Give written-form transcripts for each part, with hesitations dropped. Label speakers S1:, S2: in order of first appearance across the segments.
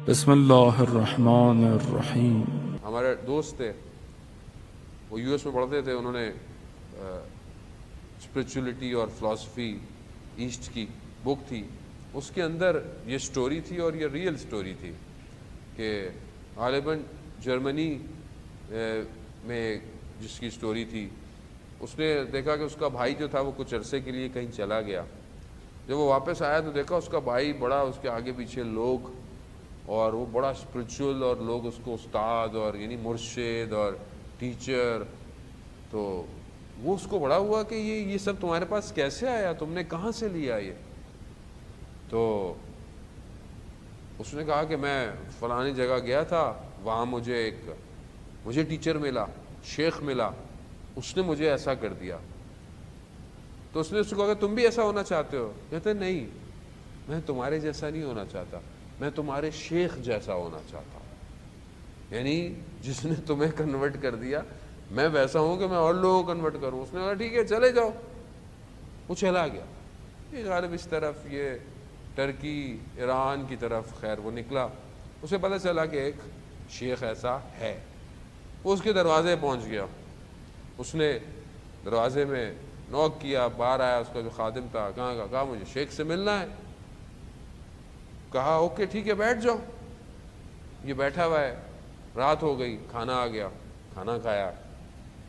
S1: بسم اللہ الرحمن الرحیم۔
S2: ہمارے دوست تھے، وہ یو ایس میں پڑھتے تھے، انہوں نے اسپریچولیٹی اور فلاسفی ایسٹ کی بک تھی، اس کے اندر یہ سٹوری تھی اور یہ ریئل سٹوری تھی کہ غالباً جرمنی میں جس کی سٹوری تھی، اس نے دیکھا کہ اس کا بھائی جو تھا وہ کچھ عرصے کے لیے کہیں چلا گیا۔ جب وہ واپس آیا تو دیکھا اس کا بھائی بڑا، اس کے آگے پیچھے لوگ، اور وہ بڑا اسپریچول، اور لوگ اس کو استاد اور یعنی مرشد اور ٹیچر۔ تو وہ اس کو بڑا ہوا کہ یہ سب تمہارے پاس کیسے آیا، تم نے کہاں سے لیا یہ؟ تو اس نے کہا کہ میں فلانی جگہ گیا تھا، وہاں مجھے ٹیچر ملا، شیخ ملا، اس نے مجھے ایسا کر دیا۔ تو اس نے اس کو کہا کہ تم بھی ایسا ہونا چاہتے ہو؟ کہتے نہیں، میں تمہارے جیسا نہیں ہونا چاہتا، میں تمہارے شیخ جیسا ہونا چاہتا ہوں، یعنی جس نے تمہیں کنورٹ کر دیا میں ویسا ہوں کہ میں اور لوگوں کو کنورٹ کروں۔ اس نے کہا ٹھیک ہے چلے جاؤ، وہ چلا گیا۔ یہ غالب اس طرف، یہ ٹرکی ایران کی طرف، خیر وہ نکلا، اسے پتہ چلا کہ ایک شیخ ایسا ہے، وہ اس کے دروازے پہنچ گیا۔ اس نے دروازے میں نوک کیا، باہر آیا، اس کا جو خادم تھا کہا مجھے شیخ سے ملنا ہے۔ کہا اوکے ٹھیک ہے بیٹھ جاؤ۔ یہ بیٹھا ہوا ہے، رات ہو گئی، کھانا آ گیا، کھانا کھایا۔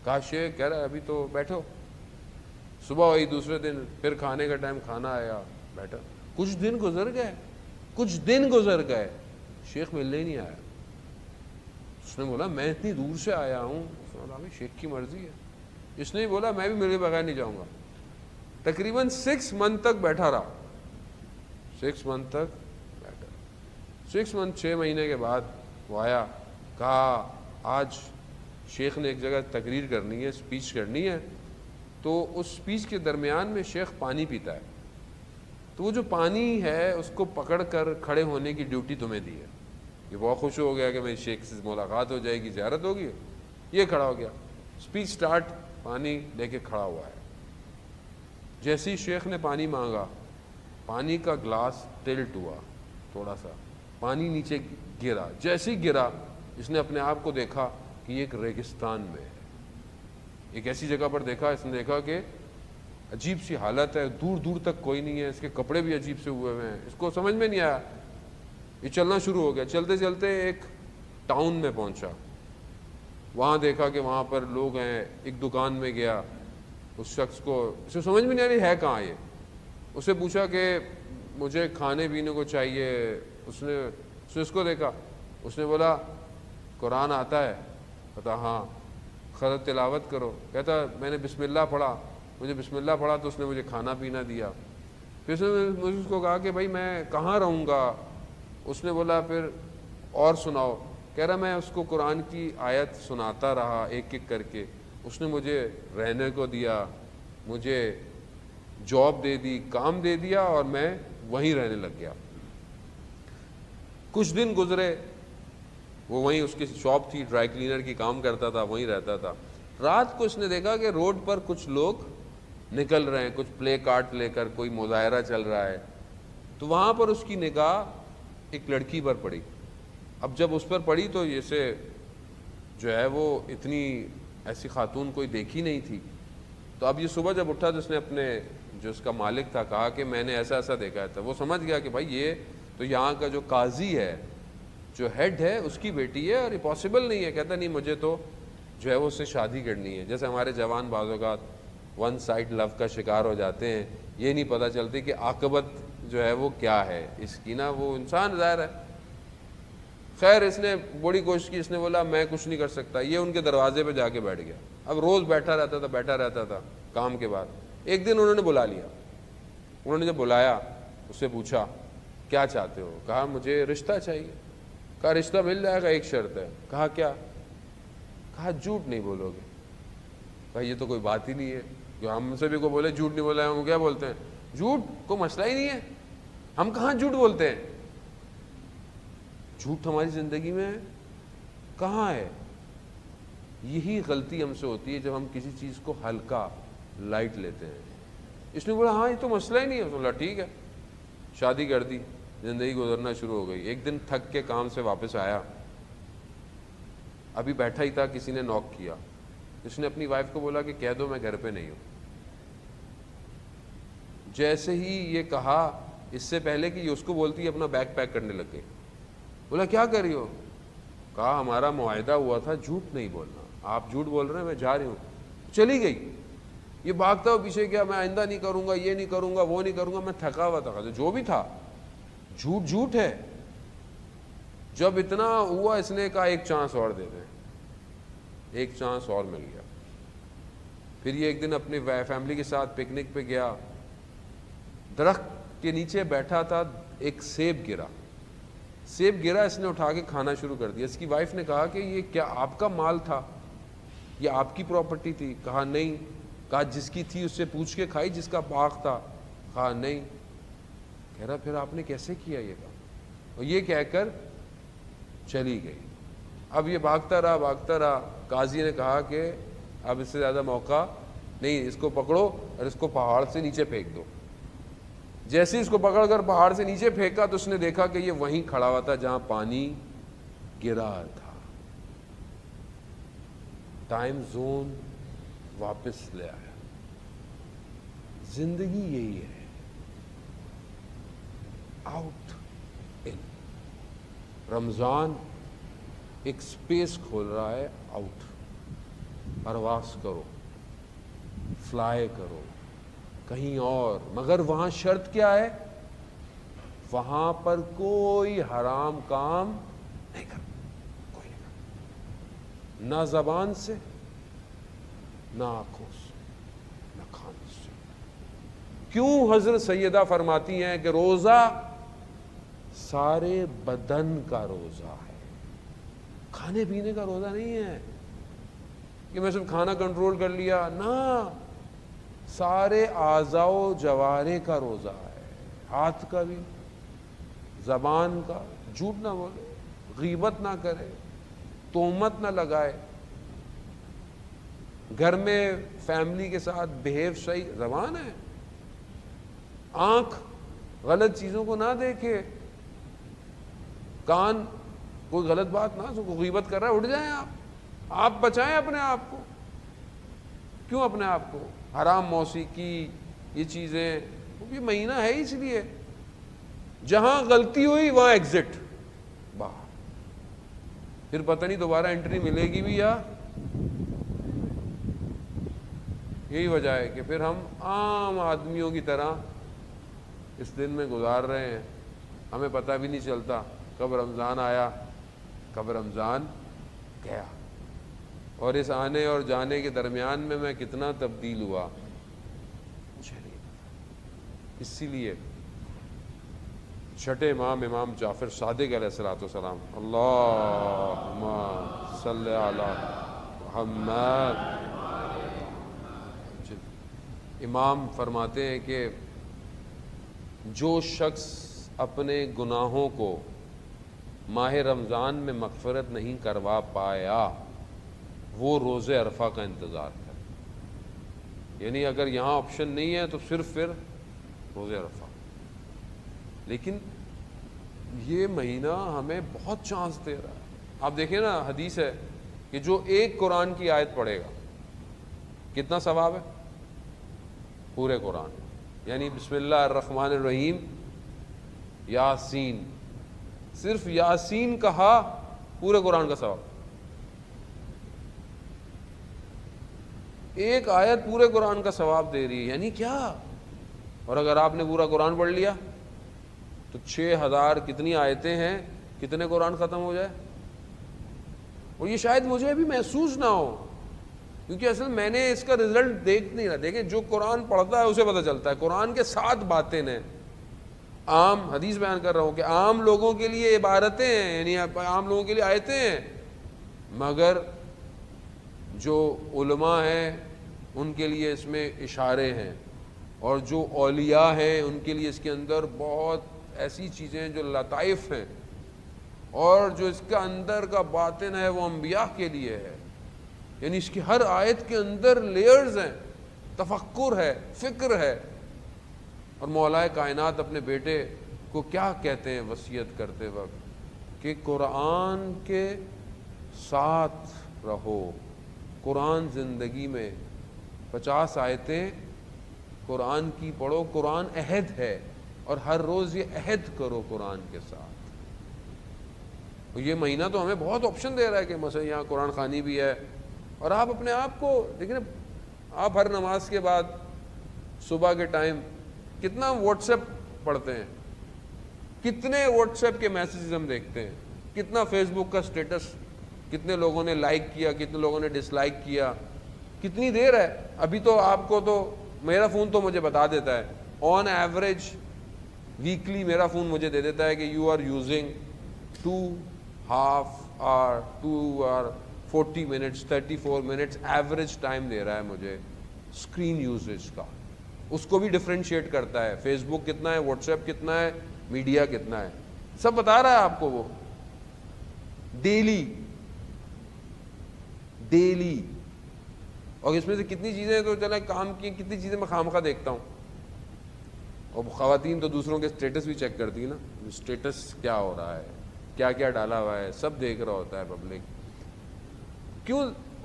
S2: کہا شیخ، کہہ رہا ہے ابھی تو بیٹھو۔ صبح ہوئی دوسرے دن، پھر کھانے کا ٹائم، کھانا آیا، بیٹھا۔ کچھ دن گزر گئے، شیخ ملنے ہی نہیں آیا۔ اس نے بولا میں اتنی دور سے آیا ہوں۔ اس نے بولا بھائی شیخ کی مرضی ہے۔ اس نے بولا میں بھی ملے بغیر نہیں جاؤں گا۔ تقریباً 6 منتھ تک بیٹھا رہا، 6 منتھ تک بیٹھا۔ 6 منتھ 6 مہینے کے بعد وہ آیا، کہا آج شیخ نے ایک جگہ تقریر کرنی ہے، اسپیچ کرنی ہے، تو اس اسپیچ کے درمیان میں شیخ پانی پیتا ہے، تو وہ جو پانی ہے اس کو پکڑ کر کھڑے ہونے کی ڈیوٹی تمہیں دی ہے۔ یہ بہت خوش ہو گیا کہ میری شیخ سے ملاقات ہو جائے گی، زیارت ہوگی۔ یہ کھڑا ہو گیا، اسپیچ سٹارٹ، پانی لے کے کھڑا ہوا ہے۔ جیسے ہی شیخ نے پانی مانگا، پانی کا گلاس ٹلٹ ہوا، تھوڑا سا پانی نیچے گرا۔ جیسے ہی گرا، اس نے اپنے آپ کو دیکھا کہ یہ ایک ریگستان میں ہے، ایک ایسی جگہ پر دیکھا۔ اس نے دیکھا کہ عجیب سی حالت ہے، دور دور تک کوئی نہیں ہے، اس کے کپڑے بھی عجیب سے ہوئے ہوئے ہیں۔ اس کو سمجھ میں نہیں آیا، یہ چلنا شروع ہو گیا۔ چلتے چلتے ایک ٹاؤن میں پہنچا، وہاں دیکھا کہ وہاں پر لوگ ہیں۔ ایک دکان میں گیا، اس شخص کو، اسے سمجھ میں نہیں آ رہی ہے کہاں یہ۔ اسے پوچھا کہ مجھے کھانے پینے کو چاہیے۔ اس نے اس کو دیکھا، اس نے بولا قرآن آتا ہے؟ کہتا ہاں۔ خرد تلاوت کرو۔ کہتا میں نے بسم اللہ پڑھا، مجھے بسم اللہ پڑھا تو اس نے مجھے کھانا پینا دیا۔ پھر مجھے اس کو کہا کہ بھائی میں کہاں رہوں گا؟ اس نے بولا پھر اور سناؤ۔ کہہ رہا میں اس کو قرآن کی آیت سناتا رہا ایک ایک کر کے، اس نے مجھے رہنے کو دیا، مجھے جاب دے دی، کام دے دیا، اور میں وہیں رہنے لگ گیا۔ کچھ دن گزرے، وہ وہیں، اس کی شاپ تھی، ڈرائی کلینر کی کام کرتا تھا، وہیں رہتا تھا۔ رات کو اس نے دیکھا کہ روڈ پر کچھ لوگ نکل رہے ہیں، کچھ پلے کارٹ لے کر، کوئی مظاہرہ چل رہا ہے۔ تو وہاں پر اس کی نگاہ ایک لڑکی پر پڑی۔ اب جب اس پر پڑی تو جیسے جو ہے وہ اتنی ایسی خاتون کوئی دیکھی نہیں تھی۔ تو اب یہ صبح جب اٹھا تو اس نے اپنے جو اس کا مالک تھا کہا کہ میں نے ایسا ایسا دیکھا تھا۔ وہ سمجھ گیا کہ بھائی یہ تو یہاں کا جو قاضی ہے، جو ہیڈ ہے، اس کی بیٹی ہے، اور یہ پاسبل نہیں ہے۔ کہتا نہیں، مجھے تو جو ہے وہ اس سے شادی کرنی ہے۔ جیسے ہمارے جوان بعض اوقات ون سائڈ لو کا شکار ہو جاتے ہیں، یہ نہیں پتہ چلتی کہ عاقبت جو ہے وہ کیا ہے اس کی، نا وہ انسان ظاہر ہے۔ خیر اس نے بڑی کوشش کی، اس نے بولا میں کچھ نہیں کر سکتا۔ یہ ان کے دروازے پہ جا کے بیٹھ گیا۔ اب روز بیٹھا رہتا تھا کام کے بعد۔ ایک دن انہوں نے بلا لیا۔ انہوں نے جب بلایا، اس سے پوچھا کیا چاہتے ہو؟ کہا مجھے رشتہ چاہیے۔ کہا رشتہ مل جائے گا، ایک شرط ہے۔ کہا کیا؟ کہا جھوٹ نہیں بولو گے۔ بھائی یہ تو کوئی بات ہی نہیں ہے، جو ہم سے بھی کو بولے جھوٹ نہیں بولا ہے، ہم کیا بولتے ہیں؟ جھوٹ کو مسئلہ ہی نہیں ہے، ہم کہاں جھوٹ بولتے ہیں؟ جھوٹ ہماری زندگی میں کہاں ہے؟ یہی غلطی ہم سے ہوتی ہے جب ہم کسی چیز کو ہلکا، لائٹ لیتے ہیں۔ اس نے بولا ہاں یہ تو مسئلہ ہی نہیں ہے۔ بولا ٹھیک ہے، شادی کر دی۔ زندگی گزرنا شروع ہو گئی. ایک دن تھک کے کام سے واپس آیا, ابھی بیٹھا ہی تھا, کسی نے نوک کیا. اس نے اپنی وائف کو بولا کہ کہہ دو میں گھر پہ نہیں ہوں. جیسے ہی یہ کہا, اس سے پہلے کہ یہ اس کو بولتی, اپنا بیگ پیک کرنے لگ گئی. بولا کیا کر رہی ہو؟ کہا ہمارا معاہدہ ہوا تھا جھوٹ نہیں بولنا, آپ جھوٹ بول رہے ہیں, میں جا رہی ہوں. چلی گئی. یہ بھاگتا ہوا پیچھے گیا, میں آئندہ نہیں کروں گا, یہ نہیں کروں گا, وہ نہیں کروں گا. میں تھکا ہوا تھا, جو بھی تھا جھوٹ جھوٹ ہے. جب اتنا ہوا اس نے کہا ایک چانس اور دے دیں. ایک چانس اور مل گیا. پھر یہ ایک دن اپنی فیملی کے ساتھ پکنک پہ گیا, درخت کے نیچے بیٹھا تھا, ایک سیب گرا. سیب گرا, اس نے اٹھا کے کھانا شروع کر دیا. اس کی وائف نے کہا کہ یہ کیا آپ کا مال تھا, یہ آپ کی پراپرٹی تھی؟ کہا نہیں. کہا جس کی تھی اس سے پوچھ کے کھائی, جس کا باغ تھا؟ کہا نہیں. کہہ رہا پھر آپ نے کیسے کیا یہ کام؟ اور یہ کہہ کر چلی گئی. اب یہ بھاگتا رہا. قاضی نے کہا کہ اب اس سے زیادہ موقع نہیں, اس کو پکڑو اور اس کو پہاڑ سے نیچے پھینک دو. جیسے اس کو پکڑ کر پہاڑ سے نیچے پھینکا تو اس نے دیکھا کہ یہ وہیں کھڑا ہوا تھا جہاں پانی گرا تھا. ٹائم زون واپس لے آیا. زندگی یہی ہے, آؤٹ ان. رمضان ایک سپیس کھول رہا ہے, آؤٹ. پرواز کرو, فلائی کرو کہیں اور, مگر وہاں شرط کیا ہے؟ وہاں پر کوئی حرام کام نہیں کرنا, کوئی نہیں کرنا, نہ زبان سے, نہ آنکھوں سے, نہ کھانے سے. کیوں حضرت سیدہ فرماتی ہیں کہ روزہ سارے بدن کا روزہ ہے, کھانے پینے کا روزہ نہیں ہے کہ میں صرف کھانا کنٹرول کر لیا. نہ, سارے اعضاء و جوارح کا روزہ ہے. ہاتھ کا بھی, زبان کا, جھوٹ نہ بولے, غیبت نہ کرے, تہمت نہ لگائے, گھر میں فیملی کے ساتھ بہیو صحیح. زبان ہے. آنکھ غلط چیزوں کو نہ دیکھے, کان کوئی غلط بات نہ سنو. غیبت کر رہا ہے, اٹھ جائیں آپ بچائیں اپنے آپ کو. کیوں اپنے آپ کو؟ حرام موسیقی, یہ چیزیں, یہ مہینہ ہے اس لیے جہاں غلطی ہوئی وہاں ایگزٹ, باہر. پھر پتہ نہیں دوبارہ انٹری ملے گی بھی یا. یہی وجہ ہے کہ پھر ہم عام آدمیوں کی طرح اس دن میں گزار رہے ہیں. ہمیں پتہ بھی نہیں چلتا کب رمضان آیا, کب رمضان گیا. اور اس آنے اور جانے کے درمیان میں کتنا تبدیل ہوا مجھے نہیں پتا. اسی لیے چھٹے امام جعفر صادق علیہ الصلوۃ والسلام, اللہم صلی علی محمد, امام فرماتے ہیں کہ جو شخص اپنے گناہوں کو ماہ رمضان میں مغفرت نہیں کروا پایا وہ روز عرفہ کا انتظار کرے. یعنی اگر یہاں آپشن نہیں ہے تو صرف پھر روز عرفہ. لیکن یہ مہینہ ہمیں بہت چانس دے رہا ہے. آپ دیکھیں نا, حدیث ہے کہ جو ایک قرآن کی آیت پڑھے گا کتنا ثواب ہے؟ پورے قرآن. یعنی بسم اللہ الرحمن الرحیم, یاسین, صرف یاسین کہا پورے قرآن کا ثواب. ایک آیت پورے قرآن کا ثواب دے رہی ہے, یعنی کیا. اور اگر آپ نے پورا قرآن پڑھ لیا تو 6000 کتنی آیتیں ہیں, کتنے قرآن ختم ہو جائے. اور یہ شاید مجھے ابھی محسوس نہ ہو, کیونکہ اصل میں نے اس کا رزلٹ دیکھ نہیں رہا. دیکھیں, جو قرآن پڑھتا ہے اسے پتہ چلتا ہے. قرآن کے 7 باتیں ہیں. عام حدیث بیان کر رہا ہوں کہ عام لوگوں کے لیے عبارتیں ہیں, یعنی عام لوگوں کے لیے آیتیں ہیں, مگر جو علماء ہیں ان کے لیے اس میں اشارے ہیں, اور جو اولیاء ہیں ان کے لیے اس کے اندر بہت ایسی چیزیں ہیں جو لطائف ہیں, اور جو اس کا اندر کا باطن ہے وہ انبیاء کے لیے ہے. یعنی اس کی ہر آیت کے اندر لیئرز ہیں, تفکر ہے, فکر ہے. اور مولا کائنات اپنے بیٹے کو کیا کہتے ہیں وصیت کرتے وقت کہ قرآن کے ساتھ رہو. قرآن زندگی میں 50 آیتیں قرآن کی پڑھو. قرآن عہد ہے اور ہر روز یہ عہد کرو قرآن کے ساتھ. یہ مہینہ تو ہمیں بہت آپشن دے رہا ہے کہ مثلا یہاں قرآن خوانی بھی ہے, اور آپ اپنے آپ کو دیکھیں, آپ ہر نماز کے بعد صبح کے ٹائم کتنا واٹس ایپ پڑھتے ہیں, کتنے واٹس ایپ کے میسیجز ہم دیکھتے ہیں, کتنا فیس بک کا سٹیٹس, کتنے لوگوں نے لائک کیا, کتنے لوگوں نے ڈس لائک کیا, کتنی دیر ہے. ابھی تو آپ کو تو میرا فون تو مجھے بتا دیتا ہے آن ایوریج ویکلی, میرا فون مجھے دے دیتا ہے کہ you are using 2.5 hour 2 hour 40 minutes 34 minutes average time دے رہا ہے مجھے اسکرین یوزیج کا. اس کو بھی ڈفرینشیٹ کرتا ہے, فیس بک کتنا ہے, واٹس ایپ کتنا ہے, میڈیا کتنا ہے, سب بتا رہا ہے آپ کو وہ ڈیلی. اور اس میں سے کتنی چیزیں تو چلیں کام کی, کتنی چیزیں میں خامخواہ دیکھتا ہوں. اور خواتین تو دوسروں کے اسٹیٹس بھی چیک کرتی ہیں نا, اسٹیٹس کیا ہو رہا ہے, کیا کیا ڈالا ہوا ہے, سب دیکھ رہا ہوتا ہے پبلک. کیوں,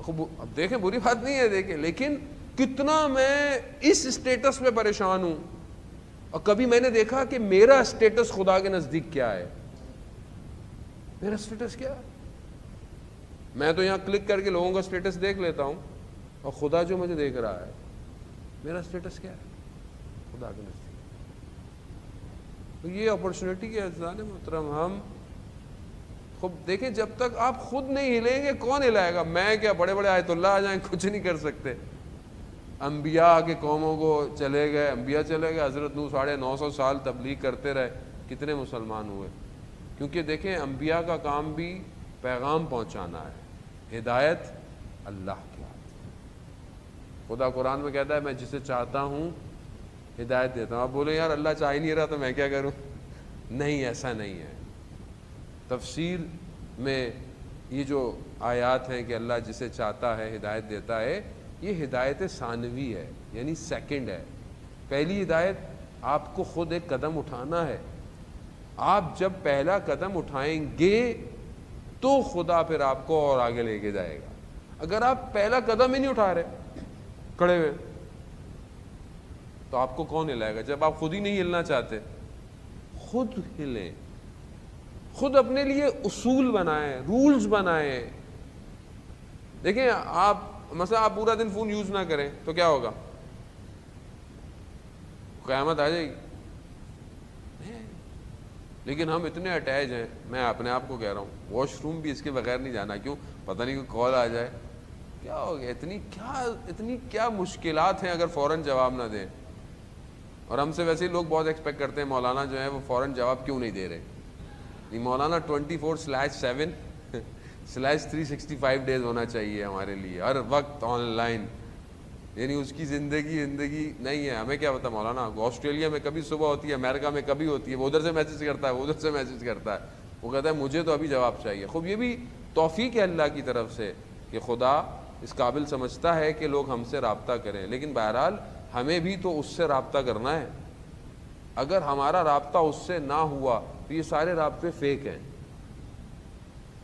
S2: اب دیکھیں بری بات نہیں ہے دیکھیں, لیکن کتنا میں اس اسٹیٹس پہ پریشان ہوں. اور کبھی میں نے دیکھا کہ میرا اسٹیٹس خدا کے نزدیک کیا ہے, میرا اسٹیٹس کیا ہے. میں تو یہاں کلک کر کے لوگوں کا اسٹیٹس دیکھ لیتا ہوں, اور خدا جو مجھے دیکھ رہا ہے میرا اسٹیٹس کیا ہے خدا کے نزدیک. تو یہ اپرچونٹی کے عزیزان محترم, ہم خود دیکھیں جب تک آپ خود نہیں ہلیں گے کون ہلائے گا. میں کیا, بڑے بڑے آیت اللہ آ جائیں کچھ نہیں کر سکتے. انبیاء کے قوموں کو چلے گئے, انبیاء چلے گئے, حضرت نوح 950 سال تبلیغ کرتے رہے, کتنے مسلمان ہوئے. کیونکہ دیکھیں انبیاء کا کام بھی پیغام پہنچانا ہے, ہدایت اللہ کے ہاتھ. خدا قرآن میں کہتا ہے میں جسے چاہتا ہوں ہدایت دیتا ہوں. آپ بولے یار اللہ چاہ ہی نہیں رہا تو میں کیا کروں. نہیں, ایسا نہیں ہے. تفسیر میں یہ جو آیات ہیں کہ اللہ جسے چاہتا ہے ہدایت دیتا ہے, یہ ہدایت ثانوی ہے, یعنی سیکنڈ ہے. پہلی ہدایت آپ کو خود ایک قدم اٹھانا ہے. آپ جب پہلا قدم اٹھائیں گے تو خدا پھر آپ کو اور آگے لے کے جائے گا. اگر آپ پہلا قدم ہی نہیں اٹھا رہے کھڑے ہوئے تو آپ کو کون ہلائے گا. جب آپ خود ہی نہیں ہلنا چاہتے, خود ہلیں, خود اپنے لیے اصول بنائیں, رولز بنائیں. دیکھیں آپ مثلا آپ پورا دن فون یوز نہ کریں تو کیا ہوگا, قیامت آ جائے گی. لیکن ہم اتنے اٹیچ ہیں, میں اپنے آپ کو کہہ رہا ہوں, واش روم بھی اس کے بغیر نہیں جانا. کیوں, پتہ نہیں کوئی کال آ جائے, کیا ہو گیا, اتنی کیا مشکلات ہیں اگر فوراً جواب نہ دیں. اور ہم سے ویسے ہی لوگ بہت ایکسپیکٹ کرتے ہیں مولانا جو ہیں وہ فوراً جواب کیوں نہیں دے رہے. نہیں, مولانا 24/7/365 ڈیز ہونا چاہیے ہمارے لیے, ہر وقت آن لائن. یعنی اس کی زندگی نہیں ہے. ہمیں کیا پتا مولانا آسٹریلیا میں کبھی صبح ہوتی ہے, امریکہ میں کبھی ہوتی ہے, وہ ادھر سے میسج کرتا ہے, وہ ادھر سے میسج کرتا ہے, وہ کہتا ہے مجھے تو ابھی جواب چاہیے. خوب یہ بھی توفیق ہے اللہ کی طرف سے کہ خدا اس قابل سمجھتا ہے کہ لوگ ہم سے رابطہ کریں. لیکن بہرحال ہمیں بھی تو اس سے رابطہ کرنا ہے. اگر ہمارا رابطہ اس سے نہ ہوا تو یہ سارے رابطے فیک ہیں,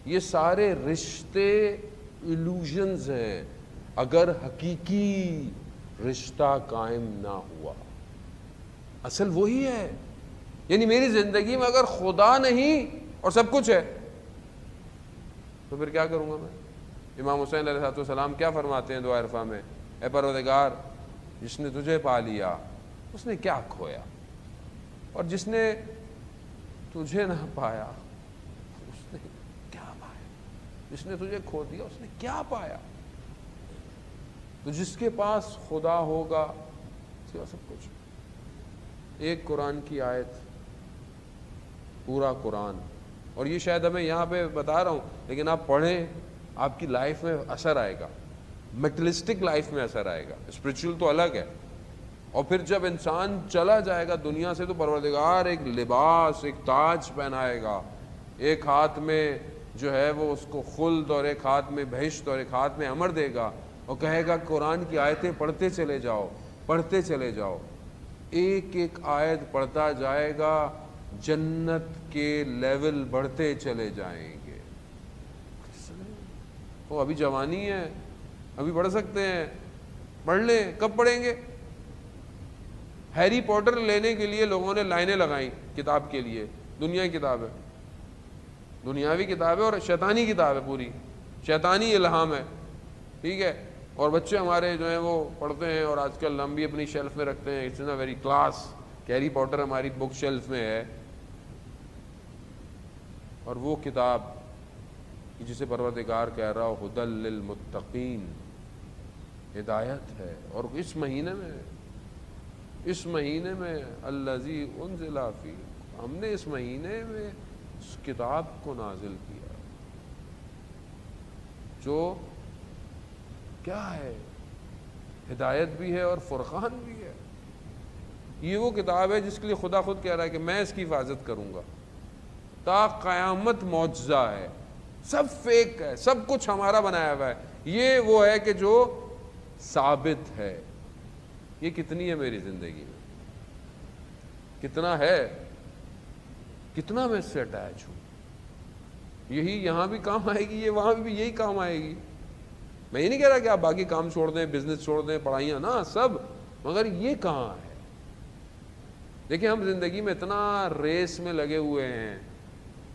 S2: یہ سارے رشتے ایلوژنز ہیں. اگر حقیقی رشتہ قائم نہ ہوا, اصل وہی ہے. یعنی میری زندگی میں اگر خدا نہیں اور سب کچھ ہے تو پھر کیا کروں گا میں. امام حسین علیہ السلام کیا فرماتے ہیں دعا عرفہ میں, اے پروردگار جس نے تجھے پا لیا اس نے کیا کھویا, اور جس نے تجھے نہ پایا اس نے کیا پایا. جس نے تجھے کھو دیا اس نے کیا پایا. تو جس کے پاس خدا ہوگا اس کے پاس سب کچھ. ایک قرآن کی آیت, پورا قرآن, اور یہ شاید ہمیں یہاں پہ بتا رہا ہوں لیکن آپ پڑھیں, آپ کی لائف میں اثر آئے گا, میٹرلسٹک لائف میں اثر آئے گا. اسپرچول تو الگ ہے. اور پھر جب انسان چلا جائے گا دنیا سے تو پروردگار ایک لباس, ایک تاج پہنائے گا. ایک ہاتھ میں جو ہے وہ اس کو خلد, اور ایک ہاتھ میں بہشت, اور ایک ہاتھ میں امر دے گا, اور کہے گا قرآن کی آیتیں پڑھتے چلے جاؤ, پڑھتے چلے جاؤ. ایک ایک آیت پڑھتا جائے گا, جنت کے لیول بڑھتے چلے جائیں گے. وہ ابھی جوانی ہے, ابھی پڑھ سکتے ہیں, پڑھ لیں. کب پڑھیں گے؟ ہیری پوٹر لینے کے لیے لوگوں نے لائنیں لگائیں کتاب کے لیے. دنیا کی کتاب ہے, دنیاوی کتاب ہے اور شیطانی کتاب ہے, پوری شیطانی الہام ہے, ٹھیک ہے. اور بچے ہمارے جو ہیں وہ پڑھتے ہیں, اور آج کل ہم بھی اپنی شیلف میں رکھتے ہیں. It's in a very class. Harry Potter ہماری بک شیلف میں ہے, اور وہ کتاب جسے پروردگار کہہ رہا ہو ہدی للمتقین, ہدایت ہے. اور اس مہینے میں الذی انزل فی, ہم نے اس مہینے میں اس کتاب کو نازل کیا جو کیا ہے, ہدایت بھی ہے اور فرقان بھی ہے. یہ وہ کتاب ہے جس کے لیے خدا خود کہہ رہا ہے کہ میں اس کی حفاظت کروں گا تا قیامت. معجزہ ہے, سب فیک ہے, سب کچھ ہمارا بنایا ہوا ہے. یہ وہ ہے کہ جو ثابت ہے. یہ کتنی ہے میری زندگی میں, کتنا ہے, کتنا میں اس سے اٹیچ ہوں. یہی یہاں بھی کام آئے گی, یہ وہاں بھی یہی کام آئے گی. میں یہ نہیں کہہ رہا کہ آپ باقی کام چھوڑ دیں, بزنس چھوڑ دیں, پڑھائیاں نا سب, مگر یہ کہاں ہے. دیکھیں ہم زندگی میں اتنا ریس میں لگے ہوئے ہیں,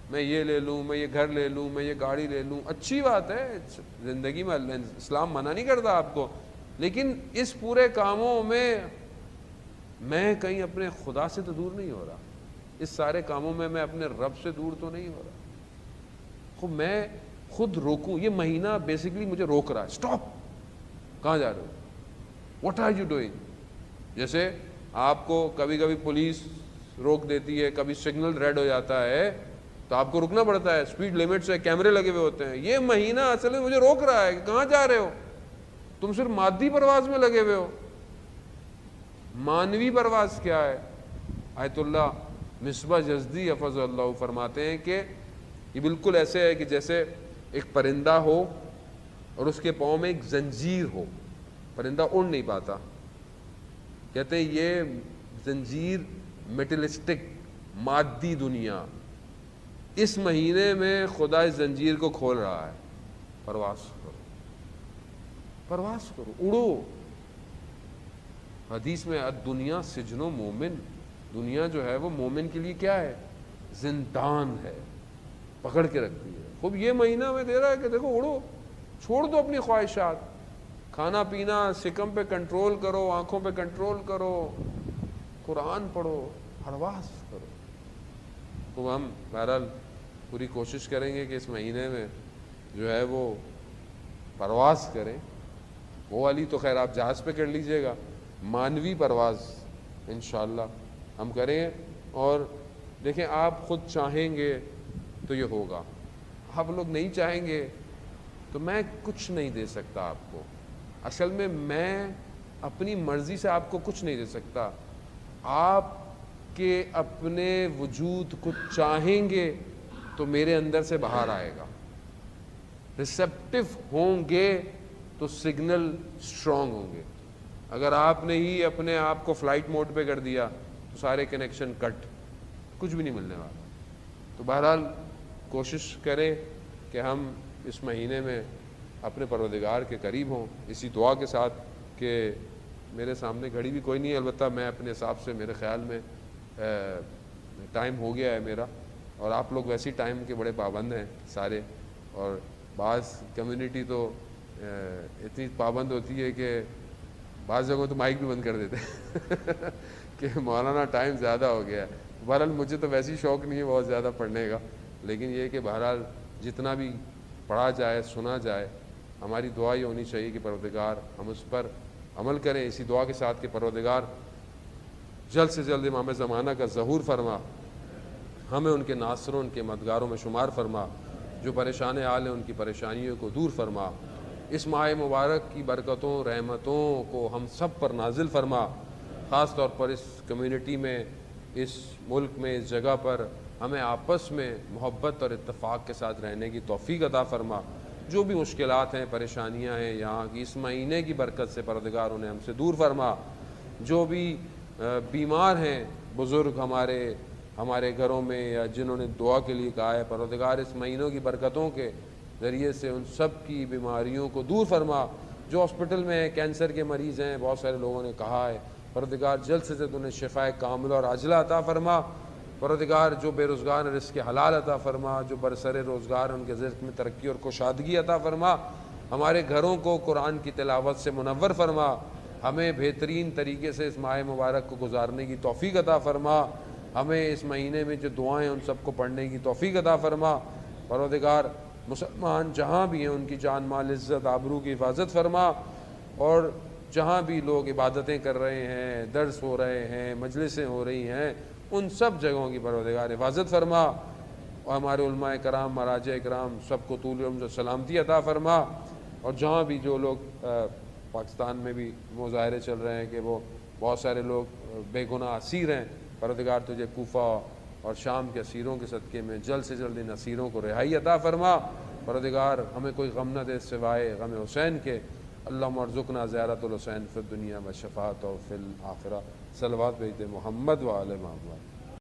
S2: میں یہ لے لوں, میں یہ گھر لے لوں, میں یہ گاڑی لے لوں. اچھی بات ہے زندگی میں, اسلام منع نہیں کرتا آپ کو, لیکن اس پورے کاموں میں کہیں اپنے خدا سے تو دور نہیں ہو رہا. اس سارے کاموں میں اپنے رب سے دور تو نہیں ہو رہا. خود میں خود روکوں. یہ مہینہ بیسیکلی مجھے روک رہا ہے. اسٹاپ, کہاں جا رہے ہو, واٹ آر یو ڈوئنگ. جیسے آپ کو کبھی کبھی پولیس روک دیتی ہے, کبھی سگنل ریڈ ہو جاتا ہے تو آپ کو رکنا پڑتا ہے, اسپیڈ لمٹ سے کیمرے لگے ہوئے ہوتے ہیں. یہ مہینہ اصل میں مجھے روک رہا ہے کہ کہاں جا رہے ہو. تم صرف مادی پرواز میں لگے ہوئے ہو. مانوی پرواز کیا ہے؟ آیت اللہ مصباح جزدی حفظ اللہ فرماتے ہیں کہ یہ بالکل ایسے ہے کہ جیسے ایک پرندہ ہو اور اس کے پاؤں میں ایک زنجیر ہو. پرندہ اڑ نہیں پاتا. کہتے ہیں یہ زنجیر میٹلسٹک, مادی دنیا. اس مہینے میں خدا اس زنجیر کو کھول رہا ہے. پرواز کرو, پرواز کرو, اڑو. حدیث میں الدنیا سجن و مومن, دنیا جو ہے وہ مومن کے لیے کیا ہے؟ زندان ہے, پکڑ کے رکھتی ہے. خوب یہ مہینہ میں دے رہا ہے کہ دیکھو اڑو, چھوڑ دو اپنی خواہشات, کھانا پینا سکم پہ کنٹرول کرو, آنکھوں پہ کنٹرول کرو, قرآن پڑھو, پرواز کرو. تو ہم بہرحال پوری کوشش کریں گے کہ اس مہینے میں جو ہے وہ پرواز کریں. وہ والی تو خیر آپ جہاز پہ کر لیجئے گا, مانوی پرواز انشاءاللہ ہم کریں. اور دیکھیں آپ خود چاہیں گے تو یہ ہوگا, آپ لوگ نہیں چاہیں گے تو میں کچھ نہیں دے سکتا آپ کو. اصل میں اپنی مرضی سے آپ کو کچھ نہیں دے سکتا. آپ کے اپنے وجود کو چاہیں گے تو میرے اندر سے باہر آئے گا. ریسیپٹیو ہوں گے تو سگنل اسٹرانگ ہوں گے. اگر آپ نے ہی اپنے آپ کو فلائٹ موڈ پہ کر دیا تو سارے کنیکشن کٹ, کچھ بھی نہیں ملنے والا. تو بہرحال کوشش کریں کہ ہم اس مہینے میں اپنے پروردگار کے قریب ہوں, اسی دعا کے ساتھ کہ میرے سامنے گھڑی بھی کوئی نہیں ہے, البتہ میں اپنے حساب سے میرے خیال میں ٹائم ہو گیا ہے میرا, اور آپ لوگ ویسے ٹائم کے بڑے پابند ہیں سارے. اور بعض کمیونٹی تو اتنی پابند ہوتی ہے کہ بعض جگہوں تو مائک بھی بند کر دیتے ہیں کہ مولانا ٹائم زیادہ ہو گیا ہے. بہرحال مجھے تو ویسے ہی شوق نہیں ہے بہت زیادہ پڑھنے کا, لیکن یہ کہ بہرحال جتنا بھی پڑھا جائے سنا جائے, ہماری دعا یہ ہونی چاہیے کہ پروردگار ہم اس پر عمل کریں. اسی دعا کے ساتھ کہ پروردگار جلد سے جلد امام زمانہ کا ظہور فرما, ہمیں ان کے ناصروں ان کے مددگاروں میں شمار فرما, جو پریشان حال ہیں ان کی پریشانیوں کو دور فرما. اس ماہ مبارک کی برکتوں رحمتوں کو ہم سب پر نازل فرما. خاص طور پر اس کمیونٹی میں, اس ملک میں, اس جگہ پر ہمیں آپس میں محبت اور اتفاق کے ساتھ رہنے کی توفیق عطا فرما. جو بھی مشکلات ہیں, پریشانیاں ہیں یہاں کی, اس مہینے کی برکت سے پروردگار انہیں ہم سے دور فرما. جو بھی بیمار ہیں, بزرگ ہمارے ہمارے گھروں میں یا جنہوں نے دعا کے لیے کہا ہے، پروردگار اس مہینوں کی برکتوں کے ذریعے سے ان سب کی بیماریوں کو دور فرما۔ جو ہاسپٹل میں ہیں، کینسر کے مریض ہیں، بہت سارے لوگوں نے کہا ہے، پروردگار جلد سے جلد انہیں شفائے کاملہ اور عاجلہ عطا فرما۔ پروردگار جو بے روزگار ہیں رزق حلال عطا فرما، جو برسر روزگار ان کے رزق میں ترقی اور کشادگی عطا فرما۔ ہمارے گھروں کو قرآن کی تلاوت سے منور فرما، ہمیں بہترین طریقے سے اس ماہ مبارک کو گزارنے کی توفیق عطا فرما، ہمیں اس مہینے میں جو دعائیں ان سب کو پڑھنے کی توفیق عطا فرما۔ پروردگار مسلمان جہاں بھی ہیں ان کی جان مال عزت آبرو کی حفاظت فرما، اور جہاں بھی لوگ عبادتیں کر رہے ہیں، درس ہو رہے ہیں، مجلسیں ہو رہی ہیں، ان سب جگہوں کی پروردگار حفاظت فرما، اور ہمارے علماء کرام، مراجع کرام سب کو طول عمر سلامتی عطا فرما۔ اور جہاں بھی جو لوگ پاکستان میں بھی مظاہرے چل رہے ہیں کہ وہ بہت سارے لوگ بے گناہ اسیر ہیں، پروردگار تجھے کوفہ اور شام کے اسیروں کے صدقے میں جلد سے جلد ان اسیروں کو رہائی عطا فرما۔ پروردگار ہمیں کوئی غم نہ دے سوائے غم حسین کے۔ اللہم ارزقنا زیارت الحسین فی الدنیا و شفاعتہ فی الآخرہ۔ صلوات بھیج دے محمد و آل محمد۔